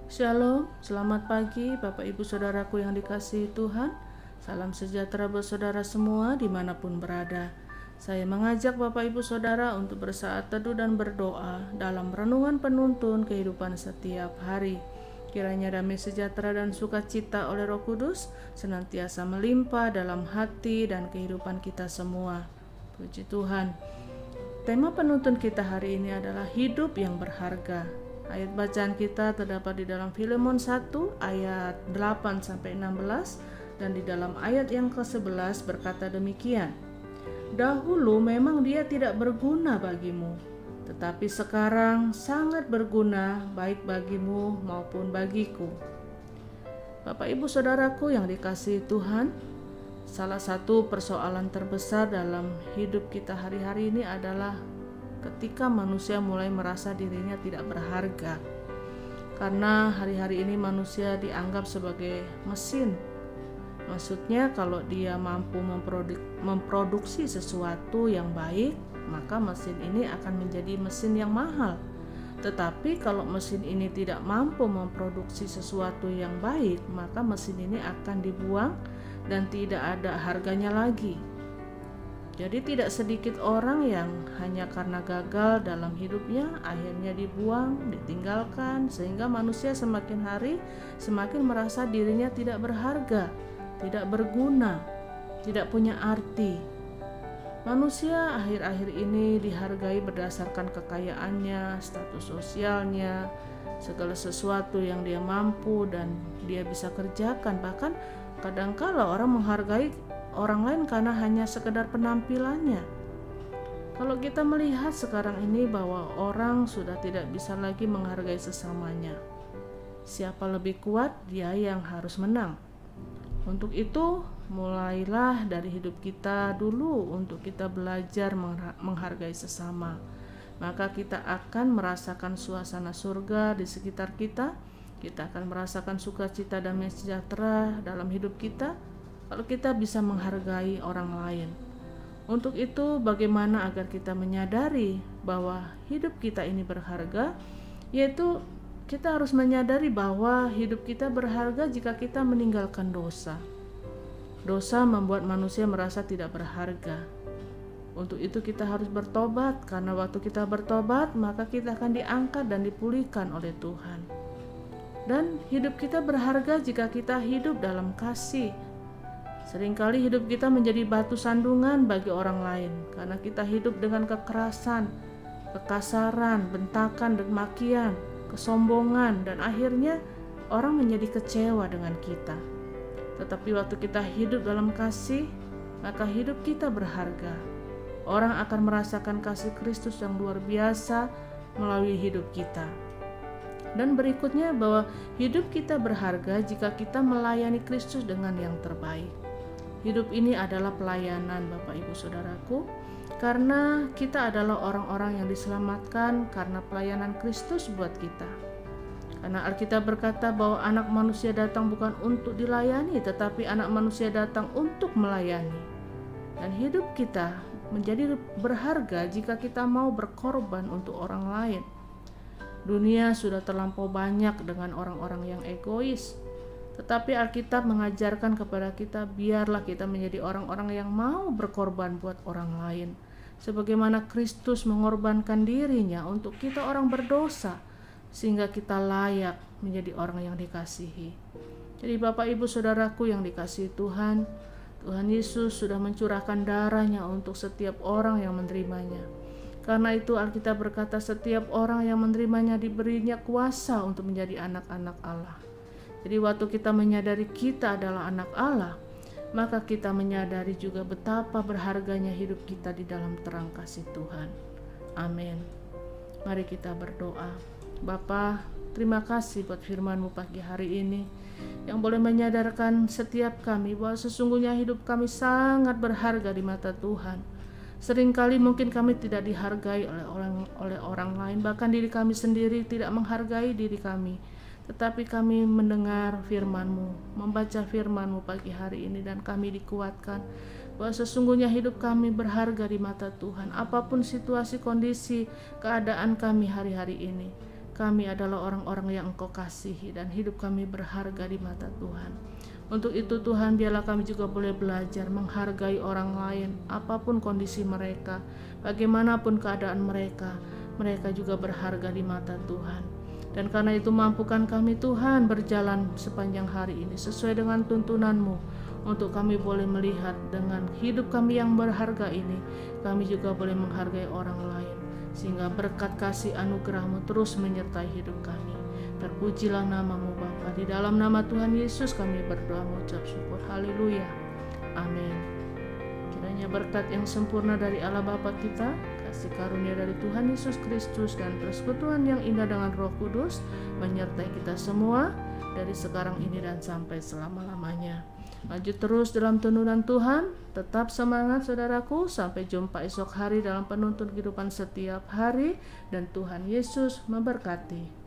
Shalom, selamat pagi Bapak Ibu Saudaraku yang dikasihi Tuhan. Salam sejahtera buat saudara semua dimanapun berada. Saya mengajak Bapak Ibu Saudara untuk bersaat teduh dan berdoa dalam renungan penuntun kehidupan setiap hari. Kiranya damai sejahtera dan sukacita oleh Roh Kudus senantiasa melimpah dalam hati dan kehidupan kita semua. Puji Tuhan. Tema penuntun kita hari ini adalah hidup yang berharga. Ayat bacaan kita terdapat di dalam Filemon 1 ayat 8-16 dan di dalam ayat yang ke-11 berkata demikian. Dahulu memang dia tidak berguna bagimu, tetapi sekarang sangat berguna baik bagimu maupun bagiku. Bapak Ibu Saudaraku yang dikasihi Tuhan, salah satu persoalan terbesar dalam hidup kita hari-hari ini adalah ketika manusia mulai merasa dirinya tidak berharga. Karena hari-hari ini manusia dianggap sebagai mesin. Maksudnya kalau dia mampu memproduksi sesuatu yang baik, maka mesin ini akan menjadi mesin yang mahal. Tetapi kalau mesin ini tidak mampu memproduksi sesuatu yang baik, maka mesin ini akan dibuang dan tidak ada harganya lagi. Jadi tidak sedikit orang yang hanya karena gagal dalam hidupnya akhirnya dibuang, ditinggalkan, sehingga manusia semakin hari semakin merasa dirinya tidak berharga, tidak berguna, tidak punya arti. Manusia akhir-akhir ini dihargai berdasarkan kekayaannya, status sosialnya, segala sesuatu yang dia mampu dan dia bisa kerjakan. Bahkan kadangkala orang menghargai orang lain karena hanya sekedar penampilannya. Kalau kita melihat sekarang ini bahwa orang sudah tidak bisa lagi menghargai sesamanya. Siapa lebih kuat, dia yang harus menang. Untuk itu, mulailah dari hidup kita dulu untuk kita belajar menghargai sesama. Maka kita akan merasakan suasana surga di sekitar kita. Kita akan merasakan sukacita dan sejahtera dalam hidup kita kalau kita bisa menghargai orang lain. Untuk itu, bagaimana agar kita menyadari bahwa hidup kita ini berharga, yaitu kita harus menyadari bahwa hidup kita berharga jika kita meninggalkan dosa. Dosa membuat manusia merasa tidak berharga. Untuk itu kita harus bertobat, karena waktu kita bertobat, maka kita akan diangkat dan dipulihkan oleh Tuhan. Dan hidup kita berharga jika kita hidup dalam kasih. Seringkali hidup kita menjadi batu sandungan bagi orang lain karena kita hidup dengan kekerasan, kekasaran, bentakan dan makian, kesombongan, dan akhirnya orang menjadi kecewa dengan kita. Tetapi waktu kita hidup dalam kasih, maka hidup kita berharga. Orang akan merasakan kasih Kristus yang luar biasa melalui hidup kita. Dan berikutnya bahwa hidup kita berharga jika kita melayani Kristus dengan yang terbaik. Hidup ini adalah pelayanan Bapak Ibu Saudaraku, karena kita adalah orang-orang yang diselamatkan karena pelayanan Kristus buat kita. Karena Alkitab berkata bahwa anak manusia datang bukan untuk dilayani, tetapi anak manusia datang untuk melayani. Dan hidup kita menjadi berharga jika kita mau berkorban untuk orang lain. Dunia sudah terlampau banyak dengan orang-orang yang egois. Tetapi Alkitab mengajarkan kepada kita, biarlah kita menjadi orang-orang yang mau berkorban buat orang lain. Sebagaimana Kristus mengorbankan dirinya untuk kita orang berdosa, sehingga kita layak menjadi orang yang dikasihi. Jadi Bapak Ibu Saudaraku yang dikasihi Tuhan, Tuhan Yesus sudah mencurahkan darahnya untuk setiap orang yang menerimanya. Karena itu Alkitab berkata setiap orang yang menerimanya diberinya kuasa untuk menjadi anak-anak Allah. Jadi waktu kita menyadari kita adalah anak Allah, maka kita menyadari juga betapa berharganya hidup kita di dalam terang kasih Tuhan. Amin. Mari kita berdoa. Bapa, terima kasih buat firman-Mu pagi hari ini yang boleh menyadarkan setiap kami bahwa sesungguhnya hidup kami sangat berharga di mata Tuhan. Seringkali mungkin kami tidak dihargai oleh orang lain, bahkan diri kami sendiri tidak menghargai diri kami. Tetapi kami mendengar firman-Mu, membaca firman-Mu pagi hari ini, dan kami dikuatkan bahwa sesungguhnya hidup kami berharga di mata Tuhan. Apapun situasi, kondisi, keadaan kami hari-hari ini, kami adalah orang-orang yang Engkau kasihi dan hidup kami berharga di mata Tuhan. Untuk itu Tuhan, biarlah kami juga boleh belajar menghargai orang lain, apapun kondisi mereka, bagaimanapun keadaan mereka, mereka juga berharga di mata Tuhan. Dan karena itu mampukan kami Tuhan berjalan sepanjang hari ini sesuai dengan tuntunan-Mu, untuk kami boleh melihat dengan hidup kami yang berharga ini, kami juga boleh menghargai orang lain, sehingga berkat kasih anugerah-Mu terus menyertai hidup kami. Terpujilah nama-Mu Bapa. Di dalam nama Tuhan Yesus kami berdoa mengucap syukur. Haleluya. Amin. Kiranya berkat yang sempurna dari Allah Bapa kita, kasih karunia dari Tuhan Yesus Kristus, dan persekutuan yang indah dengan Roh Kudus menyertai kita semua dari sekarang ini dan sampai selama-lamanya. Maju terus dalam tuntunan Tuhan, tetap semangat saudaraku, sampai jumpa esok hari dalam penuntun kehidupan setiap hari, dan Tuhan Yesus memberkati.